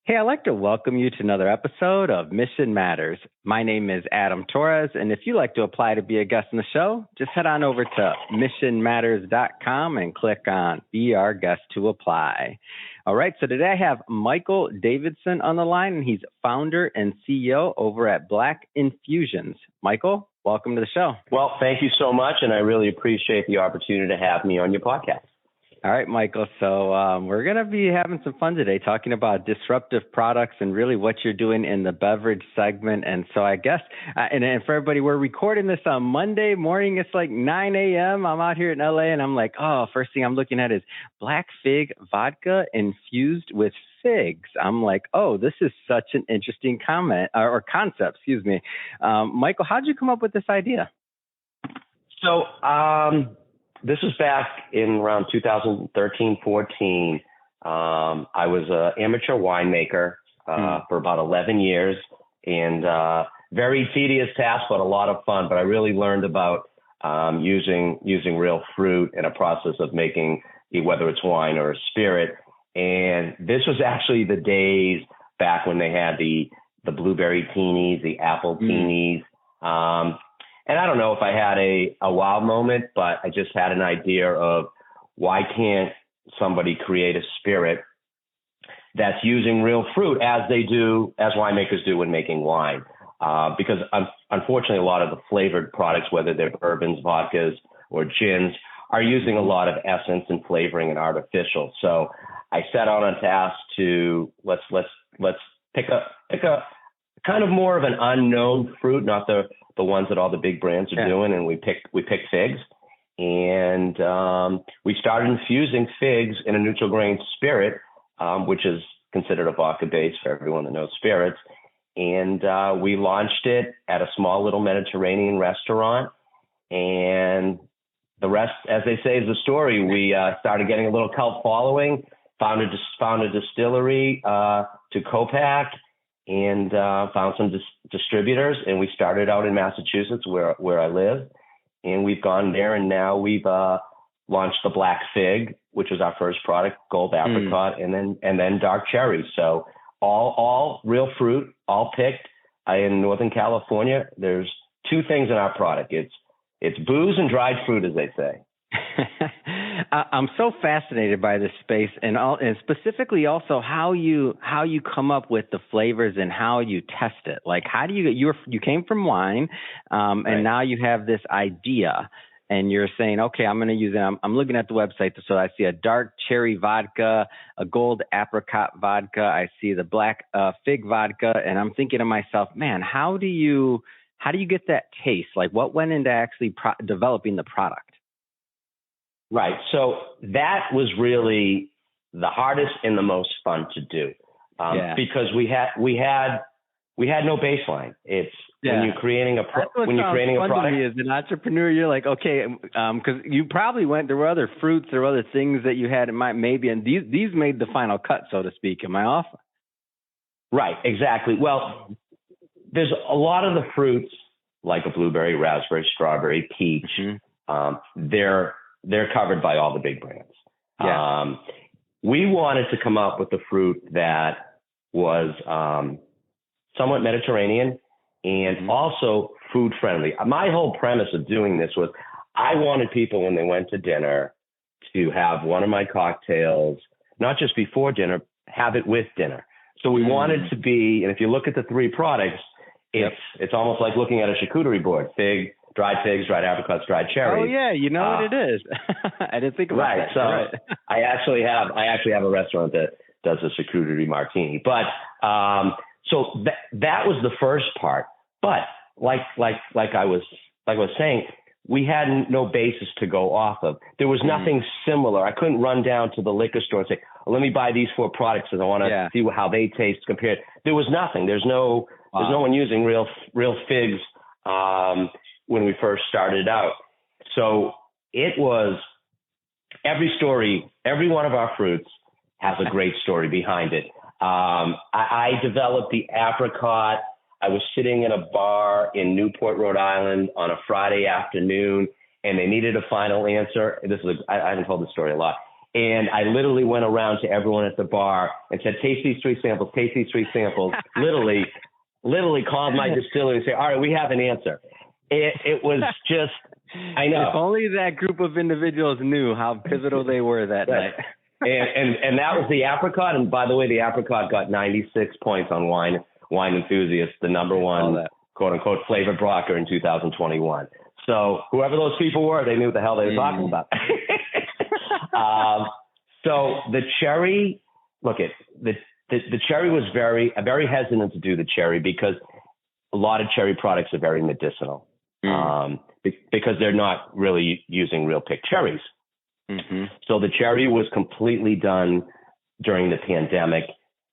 Hey, I'd like to welcome you to another episode of Mission Matters. My name is Adam Torres, and if you'd like to apply to be a guest on the show, just head on over to missionmatters.com and click on Be Our Guest to apply. All right, so today I have Michael Davidson on the line, and he's founder and CEO over at Black Infusions. Michael, welcome to the show. Well, thank you so much, and I really appreciate the opportunity to have me on your podcast. All right, Michael. So we're going to be having some fun today talking about disruptive products and really what you're doing in the beverage segment. And so I guess, and for everybody, we're recording this on Monday morning. It's like 9 a.m. I'm out here in LA and I'm like, first thing I'm looking at is black fig vodka infused with figs. I'm like, this is such an interesting concept, excuse me. Michael, how'd you come up with this idea? So, this was back in around 2013-14. I was an amateur winemaker for about 11 years, and very tedious task, but a lot of fun. But I really learned about using real fruit in a process of making, whether it's wine or a spirit. And this was actually the days back when they had the blueberry teenies, the apple teenies. And I don't know if I had a wow moment, but I just had an idea of why can't somebody create a spirit that's using real fruit as winemakers do when making wine. Because unfortunately, a lot of the flavored products, whether they're bourbons, vodkas, or gins, are using a lot of essence and flavoring and artificial. So I set out on task to let's pick a kind of more of an unknown fruit, not the ones that all the big brands are doing, and we picked figs, and we started infusing figs in a neutral grain spirit, which is considered a vodka base for everyone that knows spirits, and we launched it at a small little Mediterranean restaurant, and the rest, as they say, is the story. We started getting a little cult following, found a distillery to co-pack, and found some distributors, and we started out in Massachusetts, where I live, and we've gone there, and now we've launched the Black Fig, which was our first product, Gold Apricot, and then Dark Cherry. So all real fruit, all picked in Northern California. There's two things in our product. It's booze and dried fruit, as they say. I'm so fascinated by this space, and specifically also how you come up with the flavors and how you test it. Like, how do you came from wine, and now you have this idea, and you're saying, okay, I'm going to use it. I'm looking at the website, so I see a dark cherry vodka, a gold apricot vodka. I see the black fig vodka, and I'm thinking to myself, man, how do you get that taste? Like, what went into actually developing the product? Right. So that was really the hardest and the most fun to do, because we had no baseline. It's when you're creating a product. To me as an entrepreneur, you're like, okay, because you probably there were other fruits, there were other things that you had in mind, maybe, and these made the final cut, so to speak. Am I off? Right. Exactly. Well, there's a lot of the fruits like a blueberry, raspberry, strawberry, peach. They're covered by all the big brands. Yeah. We wanted to come up with a fruit that was somewhat Mediterranean and also food friendly. My whole premise of doing this was I wanted people, when they went to dinner, to have one of my cocktails, not just before dinner, have it with dinner. So we wanted to be, and if you look at the three products, it's almost like looking at a charcuterie board: fig, dried figs, dried apricots, dried cherries. Oh yeah, you know what it is. I didn't think about that. So right. I actually have a restaurant that does a charcuterie martini. But so that was the first part. But like I was saying, we had no basis to go off of. There was nothing similar. I couldn't run down to the liquor store and say, let me buy these four products because I want to see how they taste compared. There was nothing. There's no one using real figs when we first started out. So it was every one of our fruits has a great story behind it. I developed the apricot. I was sitting in a bar in Newport, Rhode Island on a Friday afternoon, and they needed a final answer. I haven't told the story a lot. And I literally went around to everyone at the bar and said, taste these 3 samples, taste these 3 samples. literally called my distillery and say, all right, we have an answer. It was just, I know. If only that group of individuals knew how pivotal they were that night. and that was the Apricot. And by the way, the Apricot got 96 points on Wine Enthusiast, the number one, quote unquote, flavored blocker in 2021. So whoever those people were, they knew what the hell they were talking about. So the cherry, the cherry was very hesitant to do the cherry because a lot of cherry products are very medicinal, because they're not really using real picked cherries. Mm-hmm. So the cherry was completely done during the pandemic,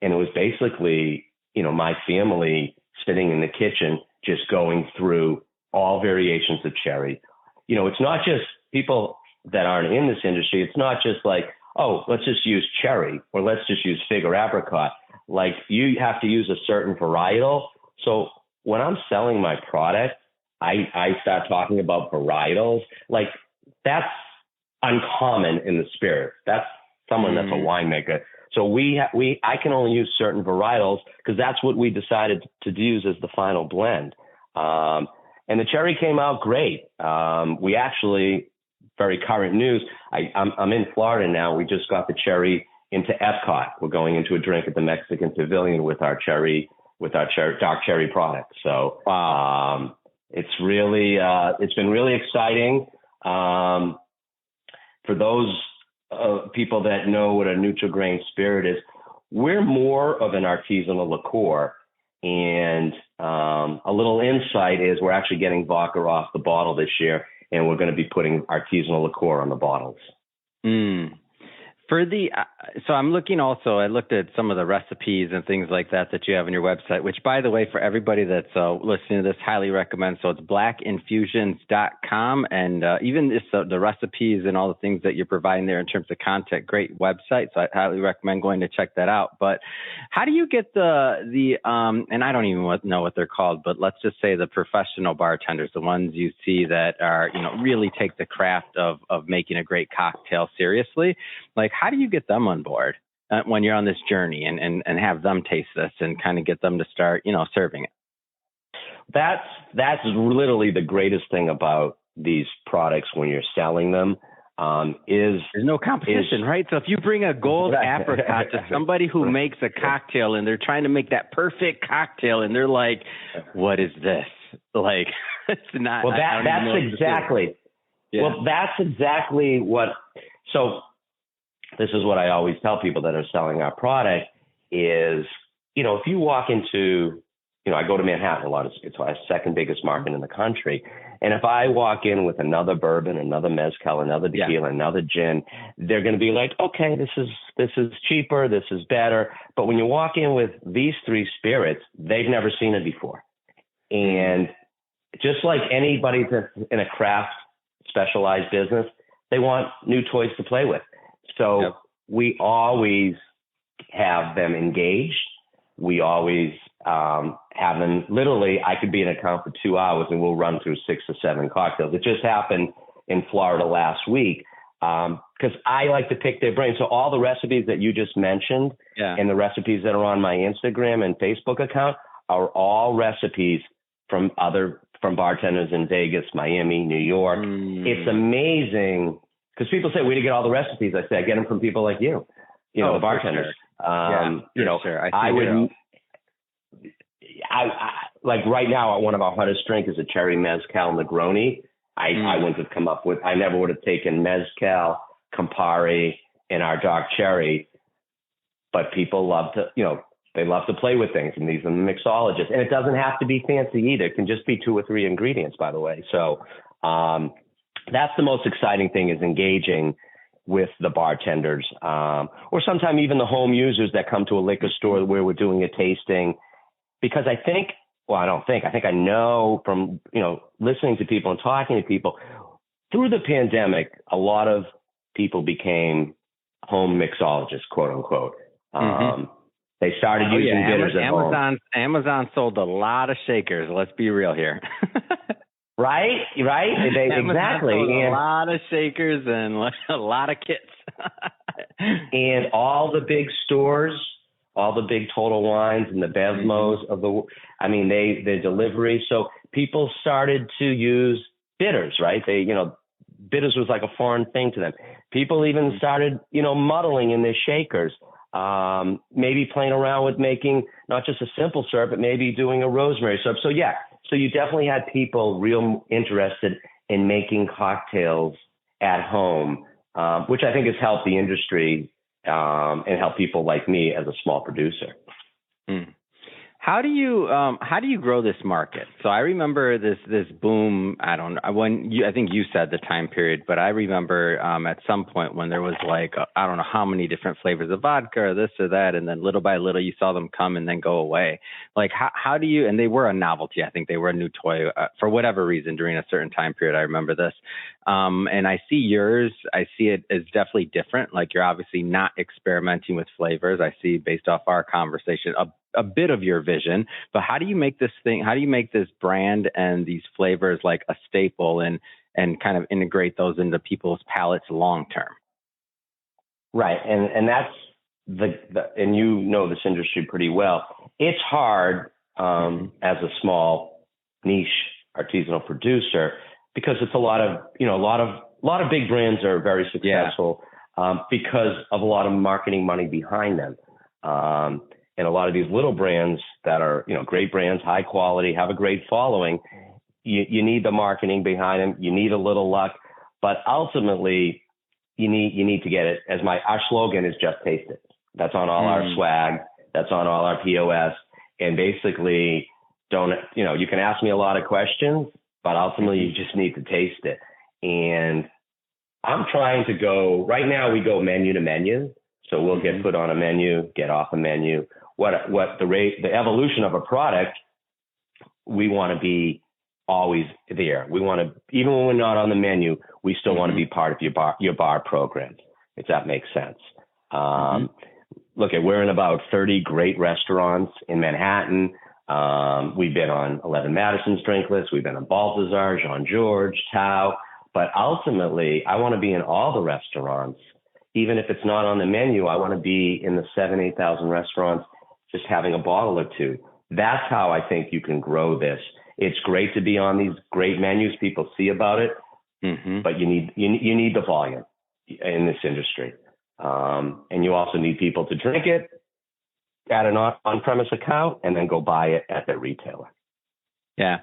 and it was basically, my family sitting in the kitchen just going through all variations of cherry. It's not just people that aren't in this industry. It's not just like, oh, let's just use cherry or let's just use fig or apricot. Like, you have to use a certain varietal. So when I'm selling my product, I start talking about varietals. Like, that's uncommon in the spirit. That's someone that's a winemaker. So I can only use certain varietals because that's what we decided to use as the final blend. And the cherry came out great. We actually, very current news, I'm in Florida now. We just got the cherry into Epcot. We're going into a drink at the Mexican Pavilion with our dark cherry product. So wow. It's been really exciting. For those people that know what a neutral grain spirit is, we're more of an artisanal liqueur. And a little insight is we're actually getting vodka off the bottle this year, and we're going to be putting artisanal liqueur on the bottles. So I'm looking also, I looked at some of the recipes and things like that you have on your website, which, by the way, for everybody that's listening to this, highly recommend. So it's blackinfusions.com, and even the recipes and all the things that you're providing there in terms of content, great website. So I highly recommend going to check that out. But how do you get the and I don't even know what they're called, but let's just say the professional bartenders, the ones you see that are, really take the craft of making a great cocktail seriously. Like, how do you get them on board when you're on this journey and have them taste this and kind of get them to start, serving it? That's literally the greatest thing about these products when you're selling them. There's no competition, right? So if you bring a gold apricot to somebody who makes a cocktail and they're trying to make that perfect cocktail and they're like, what is this? Like, it's not. Well, that's exactly. Yeah. Well, that's exactly what. So this is what I always tell people that are selling our product is, if you walk into, I go to Manhattan a lot. It's our second biggest market in the country. And if I walk in with another bourbon, another mezcal, another tequila, another gin, they're going to be like, okay, this is cheaper. This is better. But when you walk in with these 3 spirits, they've never seen it before. And just like anybody that's in a craft specialized business, they want new toys to play with. So we always have them engaged. We always have them. Literally, I could be in an account for 2 hours and we'll run through 6 or 7 cocktails. It just happened in Florida last week because I like to pick their brains. So all the recipes that you just mentioned and the recipes that are on my Instagram and Facebook account are all recipes from bartenders in Vegas, Miami, New York. It's amazing. Because people say, where do you get all the recipes? I say, I get them from people like you, the bartenders. Sure. I like right now, one of our hottest drinks is a cherry mezcal Negroni. I wouldn't have come up with, I never would have taken mezcal, Campari, and our dark cherry. But people love to, they love to play with things, and these are mixologists. And it doesn't have to be fancy either. It can just be 2 or 3 ingredients, by the way. So, that's the most exciting thing, is engaging with the bartenders, or sometimes even the home users that come to a liquor store where we're doing a tasting. Because I know from, listening to people and talking to people through the pandemic, a lot of people became home mixologists, quote unquote. They started using bitters at home. Amazon sold a lot of shakers. Let's be real here. Right. Exactly. A lot of shakers and a lot of kits. And all the big stores, all the big Total Wines and the Bevmos of the delivery. So people started to use bitters, right? Bitters was like a foreign thing to them. People even started, muddling in their shakers, maybe playing around with making not just a simple syrup, but maybe doing a rosemary syrup. So yeah, so you definitely had people real interested in making cocktails at home, which I think has helped the industry and helped people like me as a small producer. Mm. How do you grow this market? So I remember this boom. I think you said the time period, but I remember at some point when there was I don't know how many different flavors of vodka or this or that, and then little by little you saw them come and then go away. Like how do you? And they were a novelty. I think they were a new toy for whatever reason during a certain time period. I remember this, and I see yours. I see it as definitely different. Like you're obviously not experimenting with flavors. I see based off our conversation a bit of your vision, but how do you make this brand and these flavors like a staple and kind of integrate those into people's palates long term? Right. And that's and you know this industry pretty well. It's hard as a small niche artisanal producer because it's a lot of big brands are very successful because of a lot of marketing money behind them. And a lot of these little brands that are, great brands, high quality, have a great following, you need the marketing behind them. You need a little luck, but ultimately you need to get it. Our slogan is just taste it. That's on all our swag. That's on all our POS. And basically you can ask me a lot of questions, but ultimately you just need to taste it. And I'm trying to go, right now we go menu to menu. So we'll get put on a menu, get off a menu. The evolution of a product, we want to be always there. We want to, even when we're not on the menu, we still want to be part of your bar program, if that makes sense. We're in about 30 great restaurants in Manhattan. We've been on 11 Madison's drink list. We've been on Balthazar, Jean George, Tao. But ultimately, I want to be in all the restaurants. Even if it's not on the menu, I want to be in the 8,000 restaurants, just having a bottle or two. That's how I think you can grow this. It's great to be on these great menus. People see about it, but you need the volume in this industry. And you also need people to drink it at an on-premise account and then go buy it at their retailer. Yeah.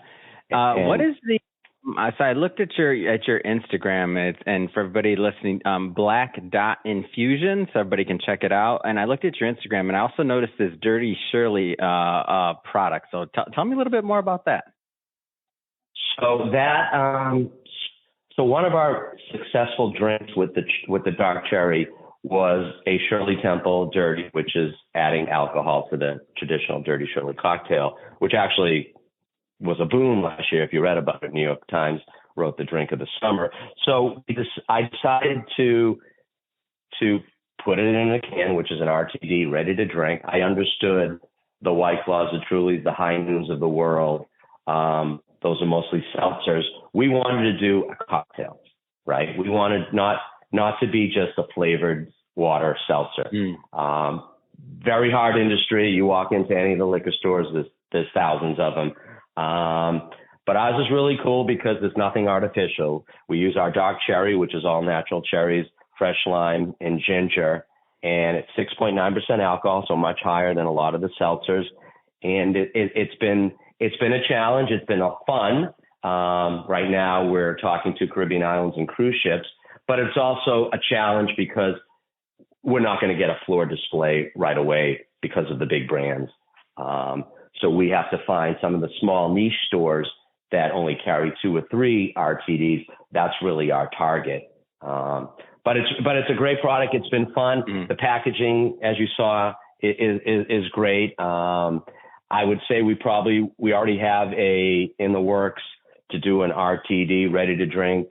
What is the so I looked at your Instagram, and for everybody listening, Black Dot Infusion, so everybody can check it out. And I looked at your Instagram, and I also noticed this Dirty Shirley product. So tell me a little bit more about that. So so one of our successful drinks with the dark cherry was a Shirley Temple Dirty, which is adding alcohol to the traditional Dirty Shirley cocktail, which actually was a boom last year. If you read about it, New York Times wrote the drink of the summer. So I decided to put it in a can, which is an RTD, ready to drink. I understood the White Claws, the Trulies, the High Noons of the world. Those are mostly seltzers. We wanted to do a cocktail, right? We wanted not to be just a flavored water seltzer. Very hard industry. You walk into any of the liquor stores, there's thousands of them. But ours is really cool because there's nothing artificial. We use our dark cherry, which is all natural cherries, fresh lime, and ginger, and it's 6.9% alcohol, so much higher than a lot of the seltzers. And it's been a challenge. It's been fun. Right now we're talking to Caribbean islands and cruise ships, but it's also a challenge because we're not going to get a floor display right away because of the big brands. So we have to find some of the small niche stores that only carry 2 or 3 RTDs. That's really our target. But it's a great product. It's been fun. The packaging, as you saw, is great. I would say we already have in the works to do an RTD ready to drink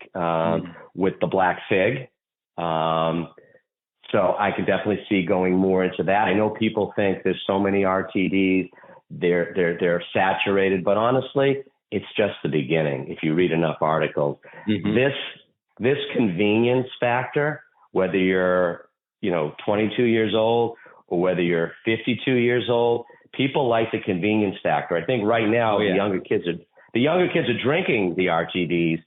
with the Black Fig. So I could definitely see going more into that. I know people think there's so many RTDs. They're saturated, but honestly, it's just the beginning. If you read enough articles, this convenience factor, whether you're 22 years old or whether you're 52 years old, people like the convenience factor. I think right now the younger kids are drinking the RTDs.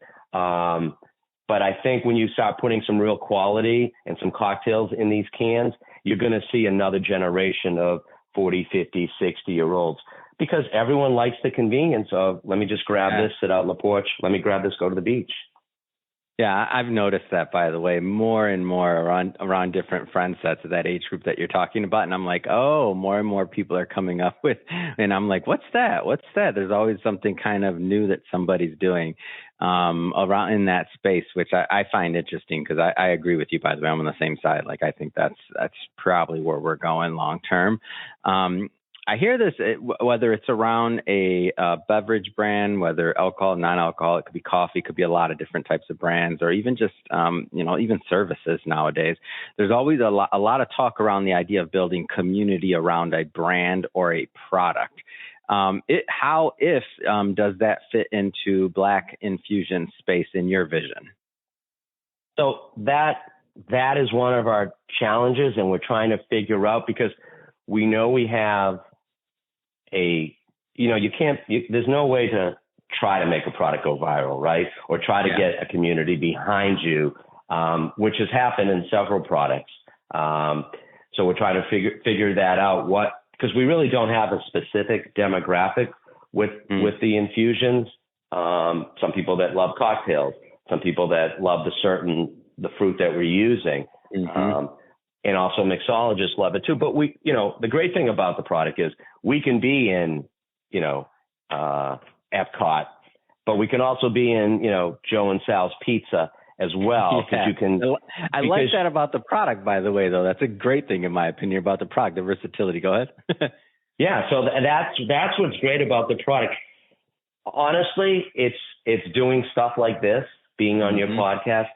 But I think when you start putting some real quality and some cocktails in these cans, you're going to see another generation of 40, 50, 60-year-olds because everyone likes the convenience of, let me just grab this, sit out on the porch. Let me grab this, go to the beach. Yeah, I've noticed that, by the way, more and more around different friend sets of that age group that you're talking about. And I'm like, oh, more and more people are coming up with, and I'm like, what's that? What's that? There's always something kind of new that somebody's doing around in that space, which I find interesting because I agree with you, by the way. I'm on the same side. Like, I think that's probably where we're going long term. I hear this, whether it's around a beverage brand, whether alcohol, non-alcohol, it could be coffee, it could be a lot of different types of brands, or even just, even services nowadays. There's always a lot of talk around the idea of building community around a brand or a product. Does that fit into Black infusion space in your vision? So that is one of our challenges, and we're trying to figure out because we know we have there's no way to try to make a product go viral, right? Or try to get a community behind you, which has happened in several products. So we're trying to figure that out, because we really don't have a specific demographic with the infusions. Some people that love cocktails, some people that love the fruit that we're using. And also mixologists love it too. But the great thing about the product is we can be in, Epcot, but we can also be in, Joe and Sal's Pizza as well. Yeah. I like that about the product, by the way, though. That's a great thing, in my opinion, about the product, the versatility. Go ahead. Yeah. So that's what's great about the product. Honestly, it's doing stuff like this, being on your podcast,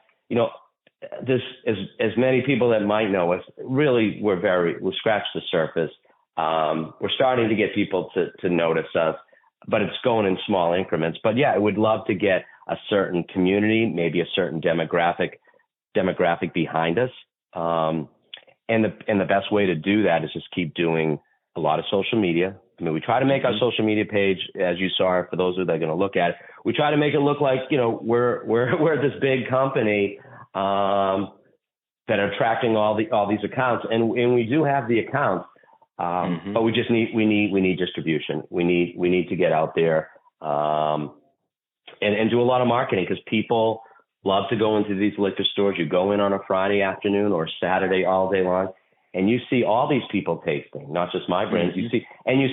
this, as many people that might know us, really we scratched the surface. We're starting to get people to notice us, but it's going in small increments. But yeah, I would love to get a certain community, maybe a certain demographic behind us. And the best way to do that is just keep doing a lot of social media. I mean, we try to make our social media page, as you saw, for those that are going to look at it, we try to make it look like, we're this big company that are attracting all these accounts, and we do have the accounts, but we need distribution. We need to get out there and do a lot of marketing, because people love to go into these liquor stores. You go in on a Friday afternoon or Saturday all day long, and you see all these people tasting, not just my brands. You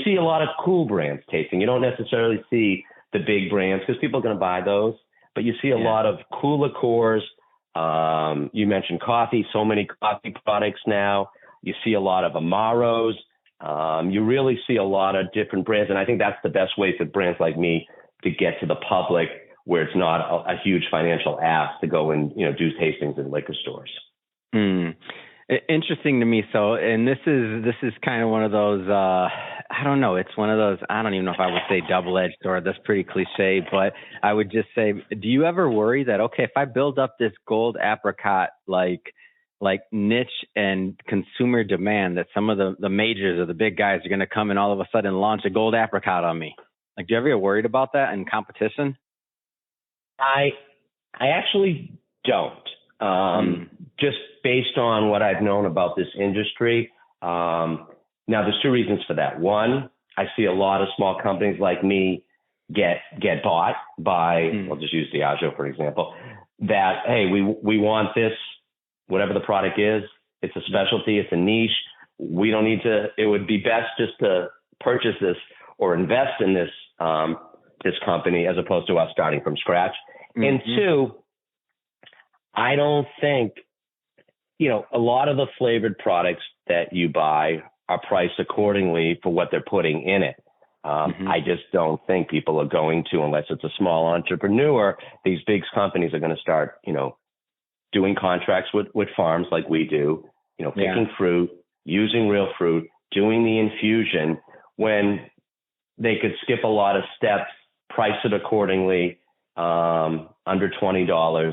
see a lot of cool brands tasting. You don't necessarily see the big brands because people are going to buy those, but you see a lot of cool liqueurs. You mentioned coffee, so many coffee products now. You see a lot of Amaros. You really see a lot of different brands. And I think that's the best way for brands like me to get to the public, where it's not a huge financial ask to go and, do tastings in liquor stores. Interesting to me. So, and this is kind of one of those, I don't know. It's one of those, I don't even know if I would say double-edged sword. That's pretty cliche, but I would just say, do you ever worry that, okay, if I build up this gold apricot, like niche and consumer demand, that some of the majors or the big guys are going to come and all of a sudden launch a gold apricot on me? Like, do you ever get worried about that in competition? I actually don't. Just based on what I've known about this industry. Now, there's two reasons for that. One, I see a lot of small companies like me get bought by, I'll just use Diageo, for example, that, hey, we want this, whatever the product is. It's a specialty. It's a niche. We don't need to, it would be best just to purchase this or invest in this, this company, as opposed to us starting from scratch. And two, I don't think, a lot of the flavored products that you buy are priced accordingly for what they're putting in it. I just don't think people are going to, unless it's a small entrepreneur. These big companies are going to start, doing contracts with farms like we do, picking fruit, using real fruit, doing the infusion, when they could skip a lot of steps, price it accordingly, under $20,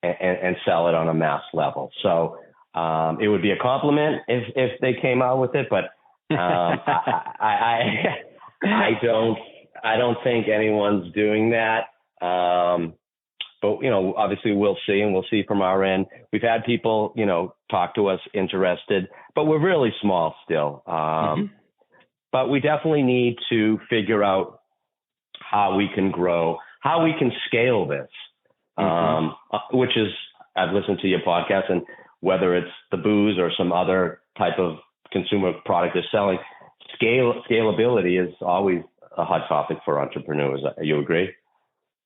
and sell it on a mass level. So It would be a compliment if they came out with it, but I don't think anyone's doing that. But, obviously we'll see, and we'll see from our end. We've had people, talk to us interested, but we're really small still. But we definitely need to figure out how we can grow, how we can scale this, which is, I've listened to your podcast, and whether it's the booze or some other type of consumer product they're selling, scalability is always a hot topic for entrepreneurs. You agree?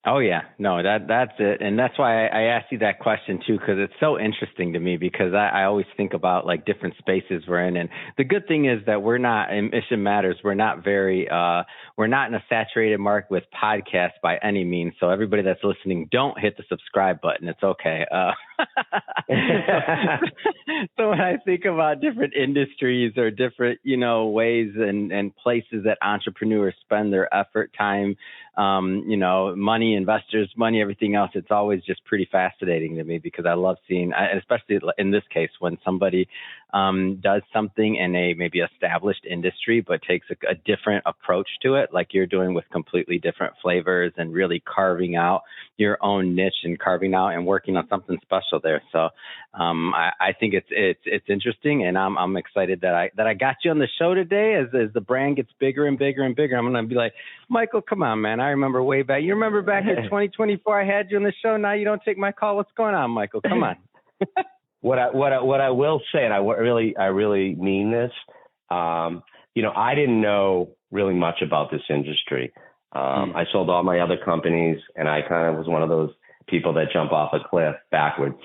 Oh yeah, no, that's it. And that's why I asked you that question too, because it's so interesting to me, because I always think about like different spaces we're in. And the good thing is that we're not, in Mission Matters, we're not we're not in a saturated market with podcasts by any means. So everybody that's listening, don't hit the subscribe button. It's okay. So when I think about different industries or different, ways and places that entrepreneurs spend their effort, time, money, investors, money, everything else, it's always just pretty fascinating to me, because I love seeing, especially in this case, when somebody does something in a maybe established industry, but takes a different approach to it, like you're doing with completely different flavors and really carving out your own niche and carving out and working on something special there. So I think it's interesting, and I'm excited that I got you on the show today. As the brand gets bigger and bigger and bigger, I'm going to be like, Michael, come on, man. I remember way back. You remember back in 2024, I had you on the show. Now you don't take my call. What's going on, Michael? Come on. What I will say, and I really mean this, I didn't know really much about this industry. I sold all my other companies, and I kind of was one of those people that jump off a cliff backwards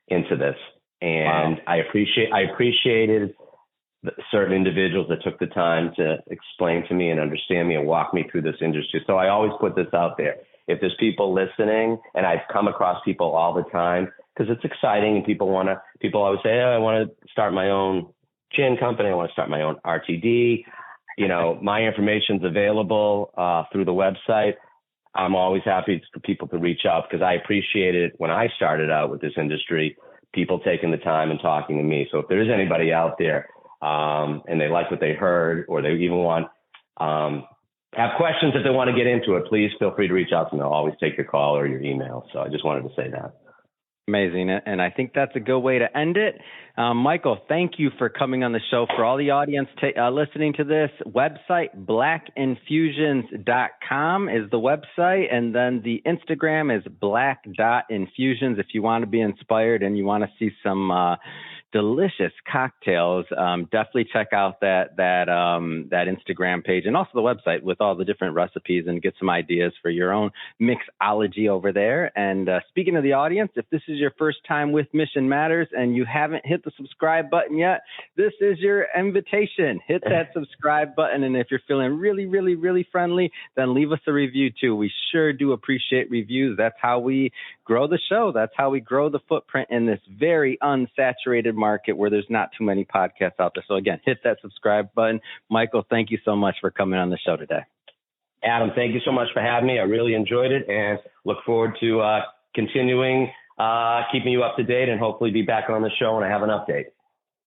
into this. And wow. I appreciated certain individuals that took the time to explain to me and understand me and walk me through this industry. So I always put this out there. If there's people listening, and I've come across people all the time, because it's exciting, and people always say, I want to start my own gin company. I want to start my own RTD. My information's available through the website. I'm always happy for people to reach out, because I appreciated it when I started out with this industry, people taking the time and talking to me. So if there is anybody out there and they like what they heard, or they even want have questions if they want to get into it, please feel free to reach out to me. I'll always take your call or your email. So I just wanted to say that. Amazing. And I think that's a good way to end it. Michael, thank you for coming on the show. For all the audience listening to this, website, blackinfusions.com is the website. And then the Instagram is black.infusions. If you want to be inspired and you want to see some delicious cocktails, definitely check out that Instagram page, and also the website with all the different recipes, and get some ideas for your own mixology over there. And speaking of the audience, if this is your first time with Mission Matters and you haven't hit the subscribe button yet, this is your invitation. Hit that subscribe button, and if you're feeling really, really, really friendly, then leave us a review too. We sure do appreciate reviews. That's how we grow the show. That's how we grow the footprint in this very unsaturated market where there's not too many podcasts out there. So again, hit that subscribe button. Michael, thank you so much for coming on the show today. Adam, thank you so much for having me. I really enjoyed it, and look forward to continuing keeping you up to date, and hopefully be back on the show when I have an update.